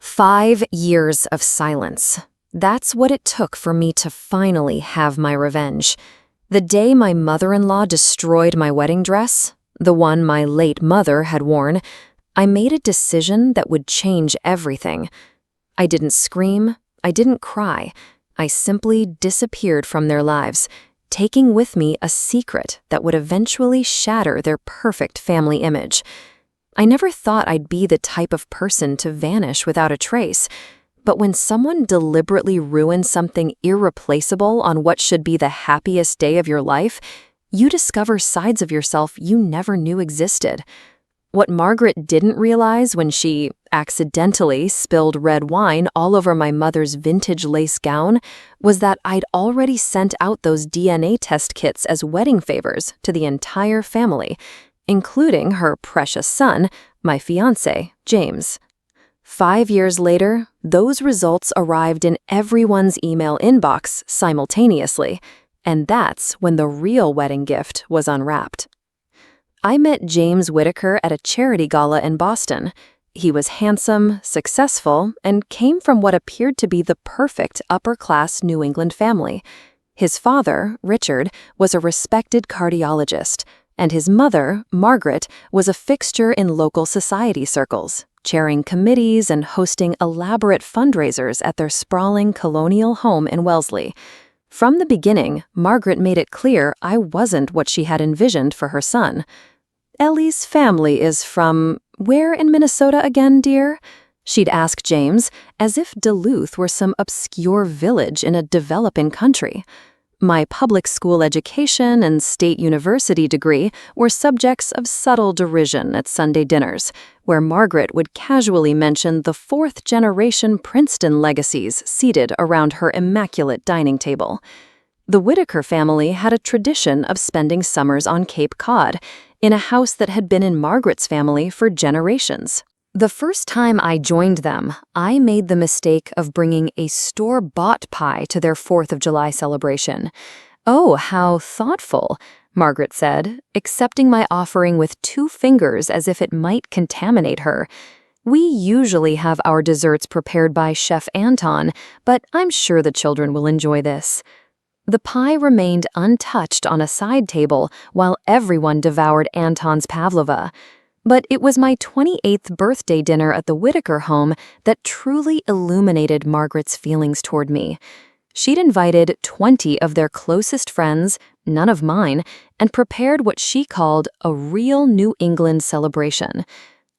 5 years of silence. That's what it took for me to finally have my revenge. The day my mother-in-law destroyed my wedding dress, the one my late mother had worn, I made a decision that would change everything. I didn't scream, I didn't cry. I simply disappeared from their lives, taking with me a secret that would eventually shatter their perfect family image. I never thought I'd be the type of person to vanish without a trace, but when someone deliberately ruins something irreplaceable on what should be the happiest day of your life, you discover sides of yourself you never knew existed. What Margaret didn't realize when she accidentally spilled red wine all over my mother's vintage lace gown was that I'd already sent out those DNA test kits as wedding favors to the entire family, including her precious son, my fiancé, James. 5 years later, those results arrived in everyone's email inbox simultaneously, and that's when the real wedding gift was unwrapped. I met James Whittaker at a charity gala in Boston. He was handsome, successful, and came from what appeared to be the perfect upper-class New England family. His father, Richard, was a respected cardiologist, and his mother, Margaret, was a fixture in local society circles, chairing committees and hosting elaborate fundraisers at their sprawling colonial home in Wellesley. From the beginning, Margaret made it clear I wasn't what she had envisioned for her son. "Ellie's family is from where in Minnesota again, dear?" She'd ask James, as if Duluth were some obscure village in a developing country. My public school education and state university degree were subjects of subtle derision at Sunday dinners, where Margaret would casually mention the fourth-generation Princeton legacies seated around her immaculate dining table. The Whittaker family had a tradition of spending summers on Cape Cod, in a house that had been in Margaret's family for generations. The first time I joined them, I made the mistake of bringing a store-bought pie to their 4th of July celebration. "Oh, how thoughtful," Margaret said, accepting my offering with 2 fingers as if it might contaminate her. "We usually have our desserts prepared by Chef Anton, but I'm sure the children will enjoy this." The pie remained untouched on a side table while everyone devoured Anton's pavlova. But it was my 28th birthday dinner at the Whittaker home that truly illuminated Margaret's feelings toward me. She'd invited 20 of their closest friends, none of mine, and prepared what she called a real New England celebration.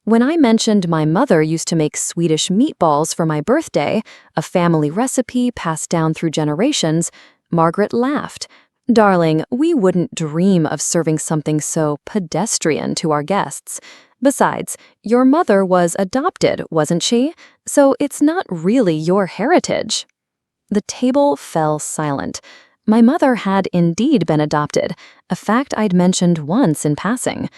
When I mentioned my mother used to make Swedish meatballs for my birthday, a family recipe passed down through generations, Margaret laughed. "Darling, we wouldn't dream of serving something so pedestrian to our guests. Besides, your mother was adopted, wasn't she? So it's not really your heritage." The table fell silent. My mother had indeed been adopted, a fact I'd mentioned once in passing.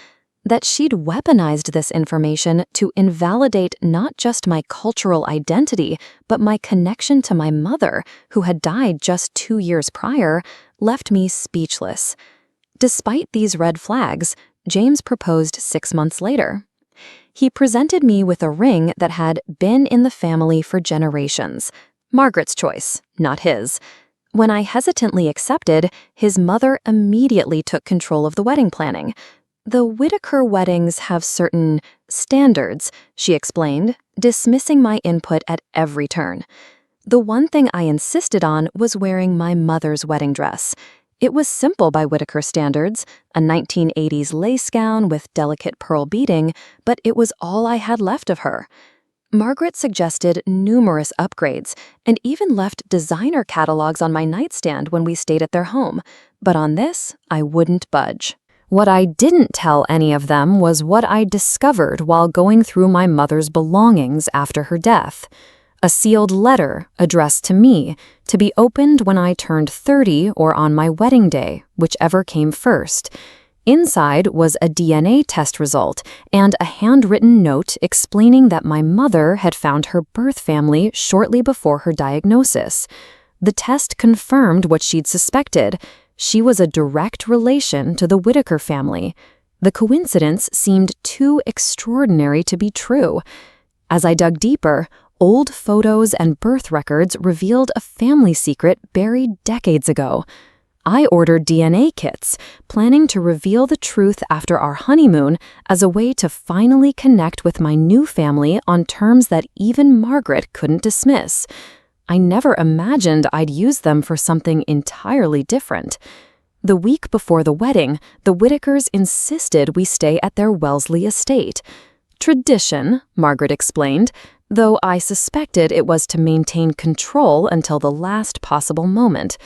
That she'd weaponized this information to invalidate not just my cultural identity, but my connection to my mother, who had died just 2 years prior, left me speechless. Despite these red flags, James proposed 6 months later. He presented me with a ring that had been in the family for generations. Margaret's choice, not his. When I hesitantly accepted, his mother immediately took control of the wedding planning. "The Whittaker weddings have certain standards," she explained, dismissing my input at every turn. The one thing I insisted on was wearing my mother's wedding dress. It was simple by Whittaker standards, a 1980s lace gown with delicate pearl beading, but it was all I had left of her. Margaret suggested numerous upgrades and even left designer catalogs on my nightstand when we stayed at their home, but on this, I wouldn't budge. What I didn't tell any of them was what I discovered while going through my mother's belongings after her death. A sealed letter addressed to me, to be opened when I turned 30 or on my wedding day, whichever came first. Inside was a DNA test result and a handwritten note explaining that my mother had found her birth family shortly before her diagnosis. The test confirmed what she'd suspected. She was a direct relation to the Whittaker family. The coincidence seemed too extraordinary to be true. As I dug deeper, Old photos and birth records revealed a family secret buried decades ago. I ordered DNA kits, planning to reveal the truth after our honeymoon as a way to finally connect with my new family on terms that even Margaret couldn't dismiss. I never imagined I'd use them for something entirely different. The week before the wedding, the Whitakers insisted we stay at their Wellesley estate. Tradition, Margaret explained, though I suspected it was to maintain control until the last possible moment.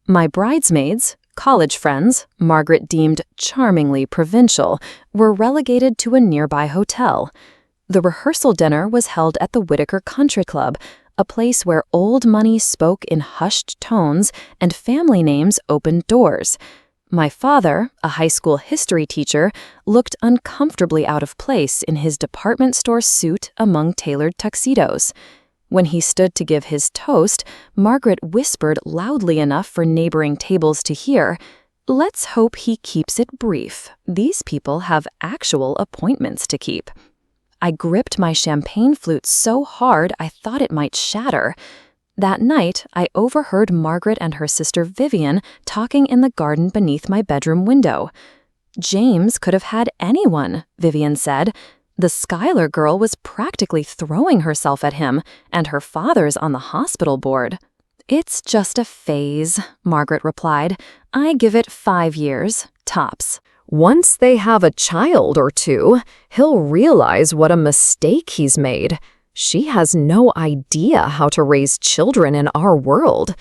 My bridesmaids, college friends, Margaret deemed charmingly provincial, were relegated to a nearby hotel. The rehearsal dinner was held at the Whitaker Country Club, a place where old money spoke in hushed tones and family names opened doors. My father, a high school history teacher, looked uncomfortably out of place in his department store suit among tailored tuxedos. When he stood to give his toast, Margaret whispered loudly enough for neighboring tables to hear, "Let's hope he keeps it brief. These people have actual appointments to keep." I gripped my champagne flute so hard I thought it might shatter. That night, I overheard Margaret and her sister Vivian talking in the garden beneath my bedroom window. "James could have had anyone," Vivian said. "The Schuyler girl was practically throwing herself at him, and her father's on the hospital board." "It's just a phase," Margaret replied. "I give it 5 years, tops. Once they have a child or two, he'll realize what a mistake he's made. She has no idea how to raise children in our world.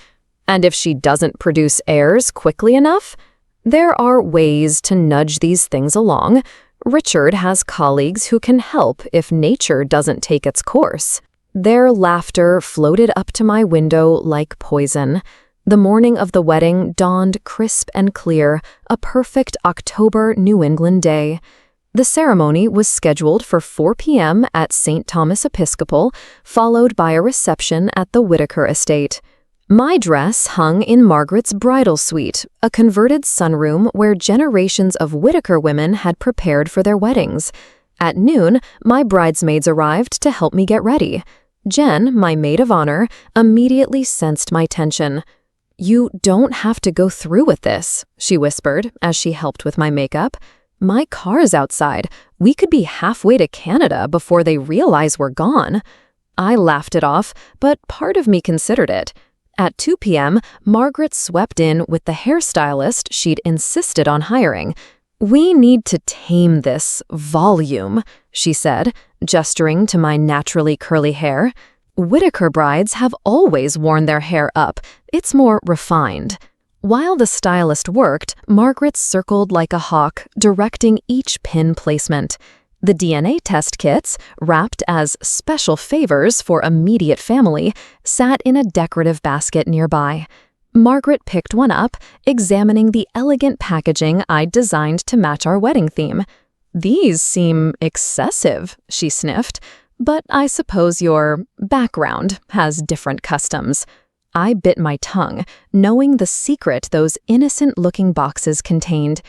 And if she doesn't produce heirs quickly enough, there are ways to nudge these things along. Richard has colleagues who can help if nature doesn't take its course." Their laughter floated up to my window like poison. The morning of the wedding dawned crisp and clear, a perfect October New England day. The ceremony was scheduled for 4 p.m. at St. Thomas Episcopal, followed by a reception at the Whitaker estate. My dress hung in Margaret's bridal suite, a converted sunroom where generations of Whitaker women had prepared for their weddings. At noon, my bridesmaids arrived to help me get ready. Jen, my maid of honor, immediately sensed my tension. "You don't have to go through with this," she whispered as she helped with my makeup. "My car's outside. We could be halfway to Canada before they realize we're gone." I laughed it off, but part of me considered it. At 2 p.m., Margaret swept in with the hairstylist she'd insisted on hiring. "We need to tame this volume," she said, gesturing to my naturally curly hair. "Whitaker brides have always worn their hair up. It's more refined." While the stylist worked, Margaret circled like a hawk, directing each pin placement. The DNA test kits, wrapped as special favors for immediate family, sat in a decorative basket nearby. Margaret picked one up, examining the elegant packaging I'd designed to match our wedding theme. "These seem excessive," she sniffed, "but I suppose your background has different customs." I bit my tongue, knowing the secret those innocent-looking boxes contained.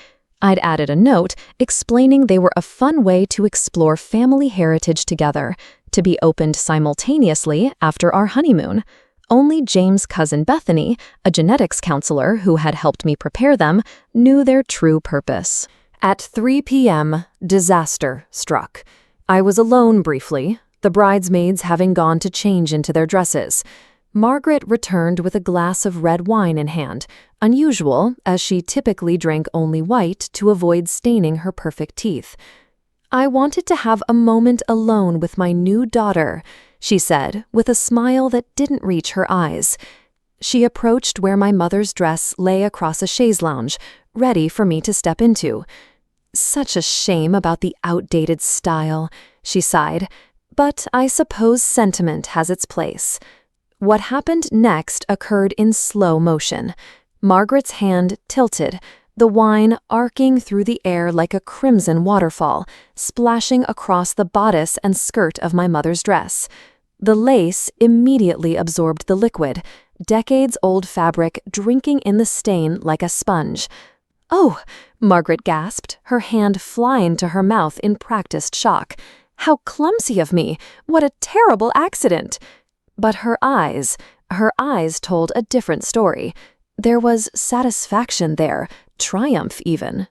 I'd added a note explaining they were a fun way to explore family heritage together, to be opened simultaneously after our honeymoon. Only James' cousin Bethany, a genetics counselor who had helped me prepare them, knew their true purpose. At 3 p.m., disaster struck. I was alone briefly, the bridesmaids having gone to change into their dresses. Margaret returned with a glass of red wine in hand, unusual as she typically drank only white to avoid staining her perfect teeth. "I wanted to have a moment alone with my new daughter," she said, with a smile that didn't reach her eyes. She approached where my mother's dress lay across a chaise lounge, ready for me to step into. "Such a shame about the outdated style," she sighed, "but I suppose sentiment has its place." What happened next occurred in slow motion. Margaret's hand tilted, the wine arcing through the air like a crimson waterfall, splashing across the bodice and skirt of my mother's dress. The lace immediately absorbed the liquid, decades-old fabric drinking in the stain like a sponge. "Oh!" Margaret gasped, her hand flying to her mouth in practiced shock. How clumsy of me! What a terrible accident! But her eyes told a different story. There was satisfaction there, triumph even.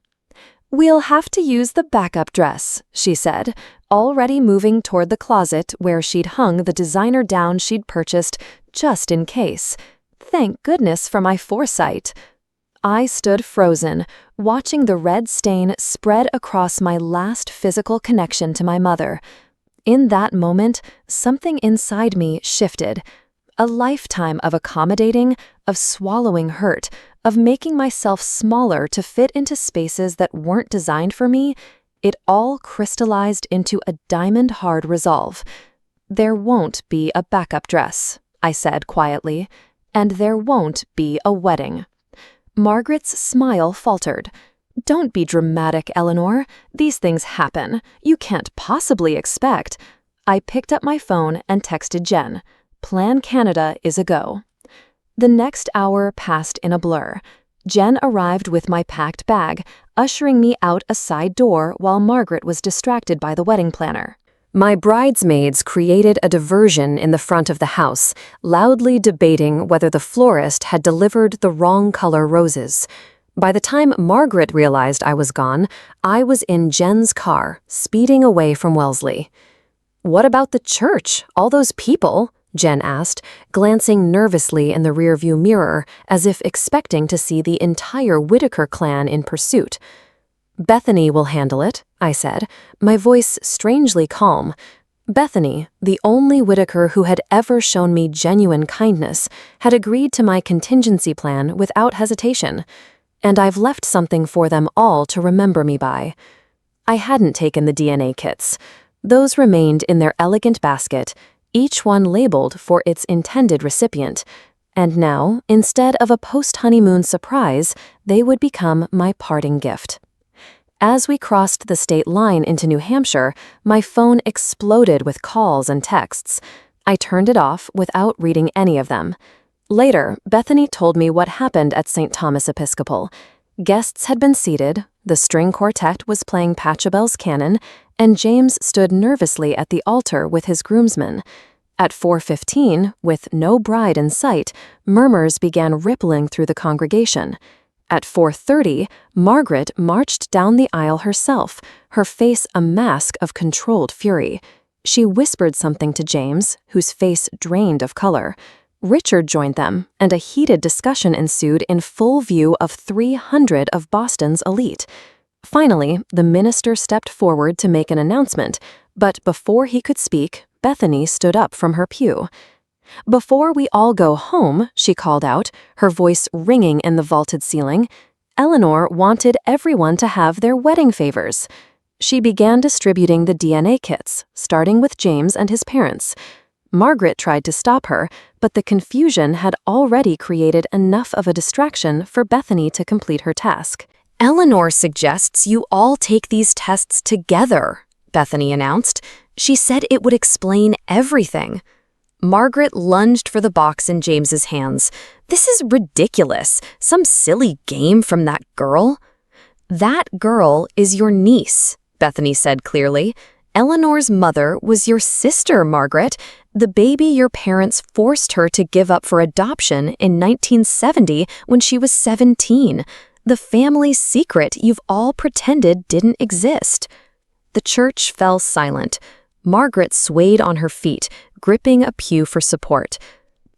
"We'll have to use the backup dress," she said, already moving toward the closet where she'd hung the designer gown she'd purchased just in case. Thank goodness for my foresight. I stood frozen, watching the red stain spread across my last physical connection to my mother. In that moment, something inside me shifted. A lifetime of accommodating, of swallowing hurt, of making myself smaller to fit into spaces that weren't designed for me, it all crystallized into a diamond-hard resolve. "There won't be a backup dress," I said quietly, "and there won't be a wedding." Margaret's smile faltered. "Don't be dramatic, Eleanor. These things happen. You can't possibly expect." I picked up my phone and texted Jen. Plan Canada is a go. The next hour passed in a blur. Jen arrived with my packed bag, ushering me out a side door while Margaret was distracted by the wedding planner. My bridesmaids created a diversion in the front of the house, loudly debating whether the florist had delivered the wrong color roses. By the time Margaret realized I was gone, I was in Jen's car, speeding away from Wellesley. "What about the church? All those people?" Jen asked, glancing nervously in the rearview mirror as if expecting to see the entire Whitaker clan in pursuit. "Bethany will handle it," I said, my voice strangely calm. Bethany, the only Whitaker who had ever shown me genuine kindness, had agreed to my contingency plan without hesitation. And I've left something for them all to remember me by. I hadn't taken the DNA kits. Those remained in their elegant basket, each one labeled for its intended recipient, and now, instead of a post-honeymoon surprise, they would become my parting gift. As we crossed the state line into New Hampshire, my phone exploded with calls and texts. I turned it off without reading any of them. Later, Bethany told me what happened at St. Thomas Episcopal. Guests had been seated, the string quartet was playing Pachelbel's canon, and James stood nervously at the altar with his groomsmen. At 4:15, with no bride in sight, murmurs began rippling through the congregation. At 4:30, Margaret marched down the aisle herself, her face a mask of controlled fury. She whispered something to James, whose face drained of color. Richard joined them, and a heated discussion ensued in full view of 300 of Boston's elite. Finally, the minister stepped forward to make an announcement, but before he could speak, Bethany stood up from her pew. "Before we all go home," she called out, her voice ringing in the vaulted ceiling, "Eleanor wanted everyone to have their wedding favors." She began distributing the DNA kits, starting with James and his parents. Margaret tried to stop her, but the confusion had already created enough of a distraction for Bethany to complete her task. "Eleanor suggests you all take these tests together," Bethany announced. "She said it would explain everything." Margaret lunged for the box in James's hands. "This is ridiculous. Some silly game from that girl." "That girl is your niece," Bethany said clearly. "Eleanor's mother was your sister, Margaret. The baby your parents forced her to give up for adoption in 1970 when she was 17. The family secret you've all pretended didn't exist." The church fell silent. Margaret swayed on her feet, gripping a pew for support.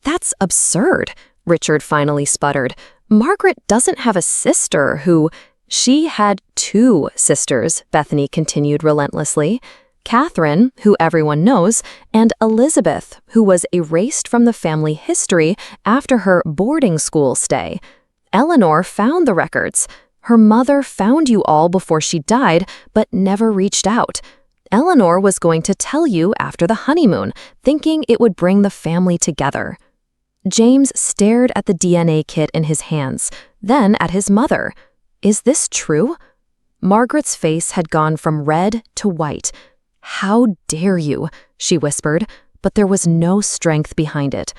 "That's absurd," Richard finally sputtered. "Margaret doesn't have a sister who—" "She had 2 sisters," Bethany continued relentlessly. "Catherine, who everyone knows, and Elizabeth, who was erased from the family history after her boarding school stay. Eleanor found the records. Her mother found you all before she died, but never reached out. Eleanor was going to tell you after the honeymoon, thinking it would bring the family together." James stared at the DNA kit in his hands, then at his mother. "Is this true?" Margaret's face had gone from red to white. "How dare you?" she whispered, but there was no strength behind it.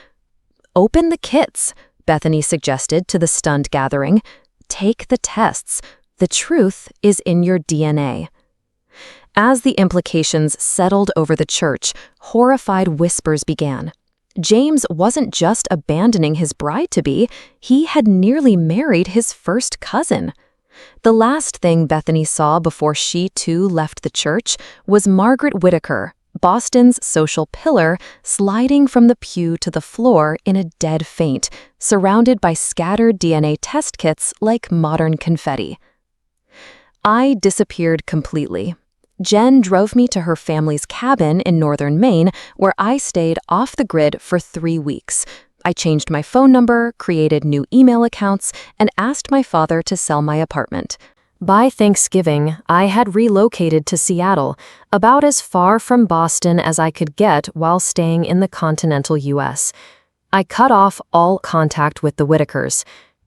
"Open the kits," Bethany suggested to the stunned gathering. "Take the tests. The truth is in your DNA." As the implications settled over the church, horrified whispers began. James wasn't just abandoning his bride-to-be, he had nearly married his first cousin. The last thing Bethany saw before she too left the church was Margaret Whittaker, Boston's social pillar, sliding from the pew to the floor in a dead faint, surrounded by scattered DNA test kits like modern confetti. I disappeared completely. Jen drove me to her family's cabin in northern Maine, where I stayed off the grid for 3 weeks. I changed my phone number, created new email accounts, and asked my father to sell my apartment. By Thanksgiving, I had relocated to Seattle, about as far from Boston as I could get while staying in the continental U.S. I cut off all contact with the Whittakers.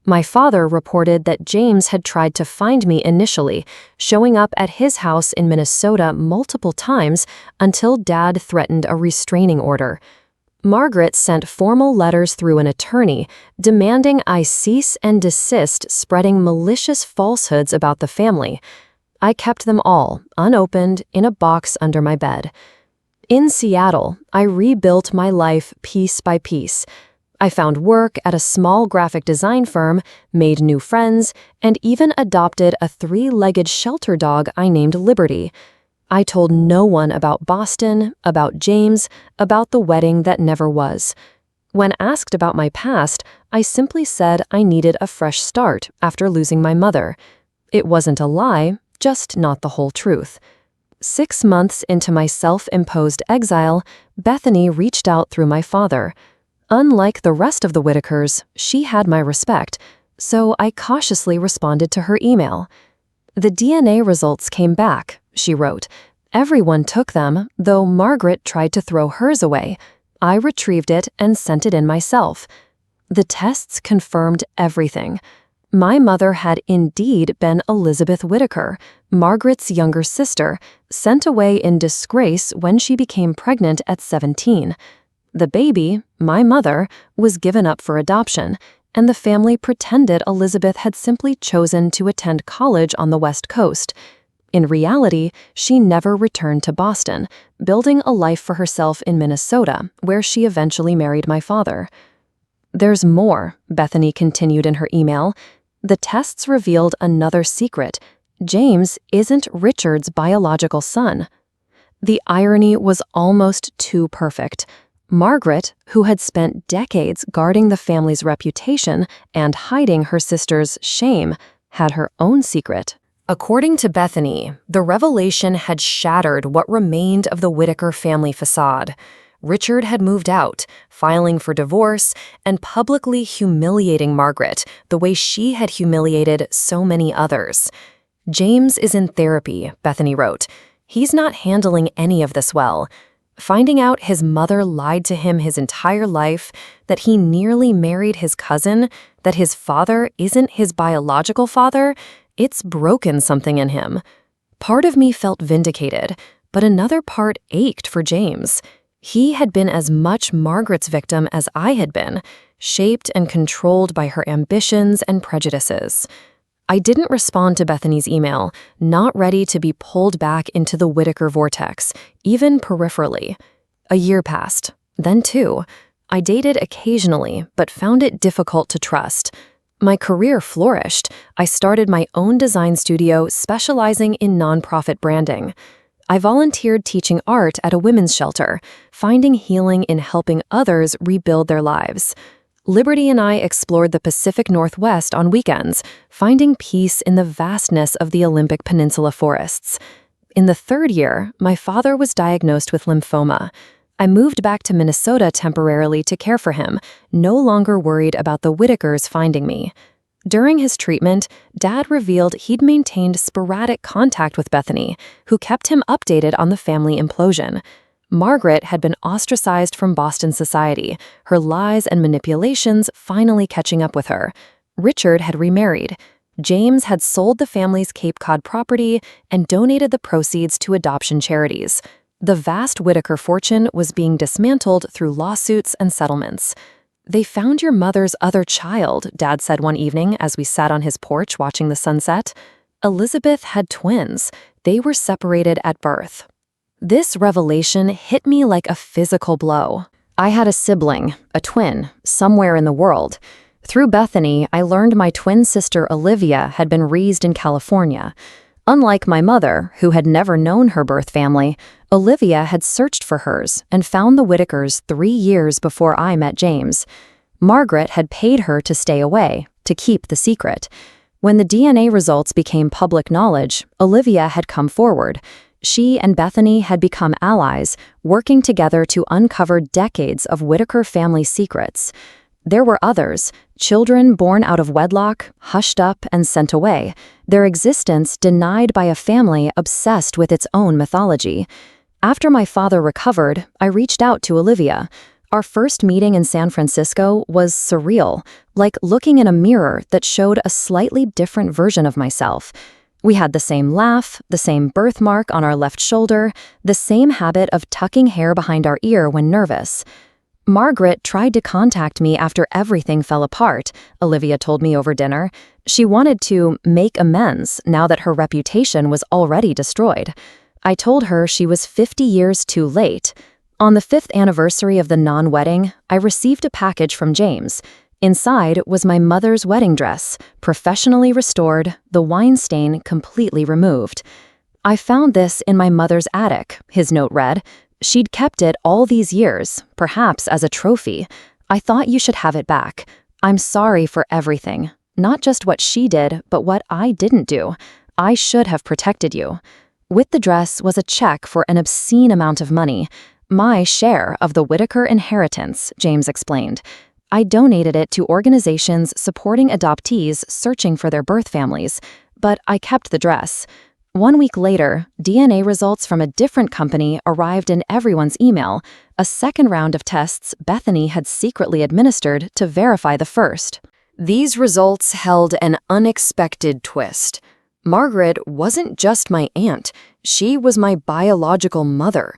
My father reported that James had tried to find me initially, showing up at his house in Minnesota multiple times until Dad threatened a restraining order. Margaret sent formal letters through an attorney demanding I cease and desist spreading malicious falsehoods about the family. I kept them all, unopened, in a box under my bed. In Seattle, I rebuilt my life piece by piece. I found work at a small graphic design firm, made new friends, and even adopted a 3-legged shelter dog I named Liberty. I told no one about Boston, about James, about the wedding that never was. When asked about my past, I simply said I needed a fresh start after losing my mother. It wasn't a lie, just not the whole truth. 6 months into my self-imposed exile, Bethany reached out through my father. Unlike the rest of the Whittakers, she had my respect, so I cautiously responded to her email. "The DNA results came back," she wrote. "Everyone took them, though Margaret tried to throw hers away. I retrieved it and sent it in myself. The tests confirmed everything. My mother had indeed been Elizabeth Whittaker, Margaret's younger sister, sent away in disgrace when she became pregnant at 17. The baby, my mother, was given up for adoption, and the family pretended Elizabeth had simply chosen to attend college on the West Coast. In reality, she never returned to Boston, building a life for herself in Minnesota, where she eventually married my father." "There's more," Bethany continued in her email. "The tests revealed another secret. James isn't Richard's biological son." The irony was almost too perfect. Margaret, who had spent decades guarding the family's reputation and hiding her sister's shame, had her own secret. According to Bethany, the revelation had shattered what remained of the Whittaker family facade. Richard had moved out, filing for divorce, and publicly humiliating Margaret the way she had humiliated so many others. "James is in therapy," Bethany wrote. "He's not handling any of this well. Finding out his mother lied to him his entire life, that he nearly married his cousin, that his father isn't his biological father, it's broken something in him." Part of me felt vindicated, but another part ached for James. He had been as much Margaret's victim as I had been, shaped and controlled by her ambitions and prejudices. I didn't respond to Bethany's email, not ready to be pulled back into the Whittaker vortex, even peripherally. A year passed, then 2. I dated occasionally, but found it difficult to trust. My career flourished. I started my own design studio specializing in nonprofit branding. I volunteered teaching art at a women's shelter, finding healing in helping others rebuild their lives. Liberty and I explored the Pacific Northwest on weekends, finding peace in the vastness of the Olympic Peninsula forests. In the 3rd year, my father was diagnosed with lymphoma. I moved back to Minnesota temporarily to care for him, no longer worried about the Whittakers finding me. During his treatment, Dad revealed he'd maintained sporadic contact with Bethany, who kept him updated on the family implosion. Margaret had been ostracized from Boston society, her lies and manipulations finally catching up with her. Richard had remarried. James had sold the family's Cape Cod property and donated the proceeds to adoption charities. The vast Whittaker fortune was being dismantled through lawsuits and settlements. "They found your mother's other child," Dad said one evening as we sat on his porch watching the sunset. "Elizabeth had twins. they were separated at birth. This revelation hit me like a physical blow. I had a sibling, a twin, somewhere in the world. Through Bethany, I learned my twin sister Olivia had been raised in California. Unlike my mother, who had never known her birth family, Olivia had searched for hers and found the Whitakers 3 years before I met James. Margaret had paid her to stay away, to keep the secret. When the DNA results became public knowledge, Olivia had come forward. She and Bethany had become allies, working together to uncover decades of Whitaker family secrets. There were others, children born out of wedlock, hushed up and sent away, their existence denied by a family obsessed with its own mythology. After my father recovered, I reached out to Olivia. Our first meeting in San Francisco was surreal, like looking in a mirror that showed a slightly different version of myself. We had the same laugh, the same birthmark on our left shoulder, the same habit of tucking hair behind our ear when nervous. Margaret tried to contact me after everything fell apart, Olivia told me over dinner. She wanted to make amends now that her reputation was already destroyed. I told her she was 50 years too late. On the 5th anniversary of the non-wedding, I received a package from James. Inside was my mother's wedding dress, professionally restored, the wine stain completely removed. I found this in my mother's attic, his note read. She'd kept it all these years, perhaps as a trophy. I thought you should have it back. I'm sorry for everything. Not just what she did, but what I didn't do. I should have protected you. With the dress was a check for an obscene amount of money. My share of the Whitaker inheritance, James explained. I donated it to organizations supporting adoptees searching for their birth families, but I kept the dress. 1 week later, DNA results from a different company arrived in everyone's email, a second round of tests Bethany had secretly administered to verify the first. These results held an unexpected twist. Margaret wasn't just my aunt, she was my biological mother.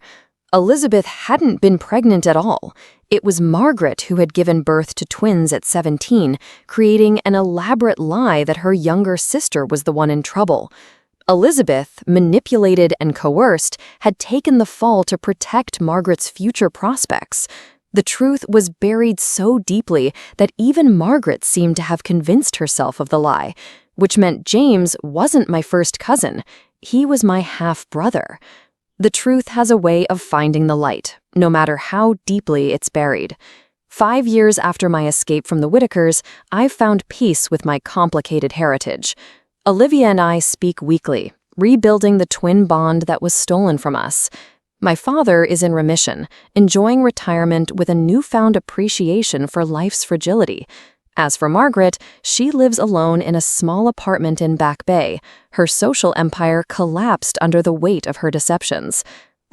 Elizabeth hadn't been pregnant at all. It was Margaret who had given birth to twins at 17, creating an elaborate lie that her younger sister was the one in trouble. Elizabeth, manipulated and coerced, had taken the fall to protect Margaret's future prospects. The truth was buried so deeply that even Margaret seemed to have convinced herself of the lie, which meant James wasn't my first cousin. He was my half-brother. The truth has a way of finding the light, no matter how deeply it's buried. 5 years after my escape from the Whitakers, I've found peace with my complicated heritage. Olivia and I speak weekly, rebuilding the twin bond that was stolen from us. My father is in remission, enjoying retirement with a newfound appreciation for life's fragility. As for Margaret, she lives alone in a small apartment in Back Bay. Her social empire collapsed under the weight of her deceptions.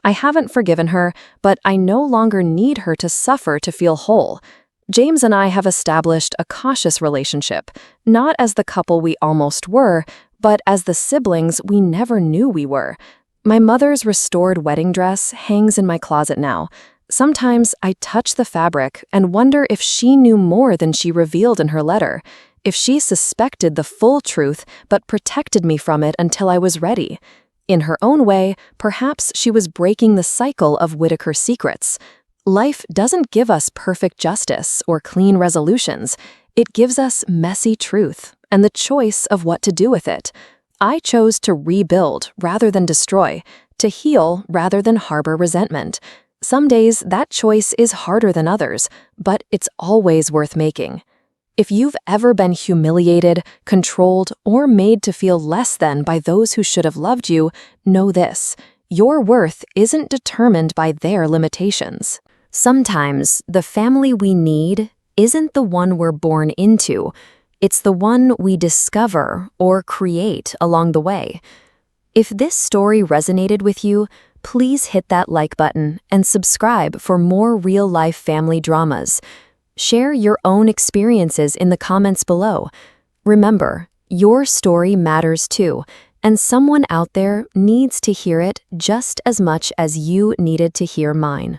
I haven't forgiven her, but I no longer need her to suffer to feel whole. James and I have established a cautious relationship, not as the couple we almost were, but as the siblings we never knew we were. My mother's restored wedding dress hangs in my closet now. Sometimes I touch the fabric and wonder if she knew more than she revealed in her letter, if she suspected the full truth but protected me from it until I was ready. In her own way, perhaps she was breaking the cycle of Whitaker secrets. Life doesn't give us perfect justice or clean resolutions. It gives us messy truth and the choice of what to do with it. I chose to rebuild rather than destroy, to heal rather than harbor resentment. Some days that choice is harder than others, but it's always worth making. If you've ever been humiliated, controlled, or made to feel less than by those who should have loved you, know this: your worth isn't determined by their limitations. Sometimes the family we need isn't the one we're born into. It's the one we discover or create along the way. If this story resonated with you, please hit that like button and subscribe for more real-life family dramas. Share your own experiences in the comments below. Remember, your story matters too, and someone out there needs to hear it just as much as you needed to hear mine.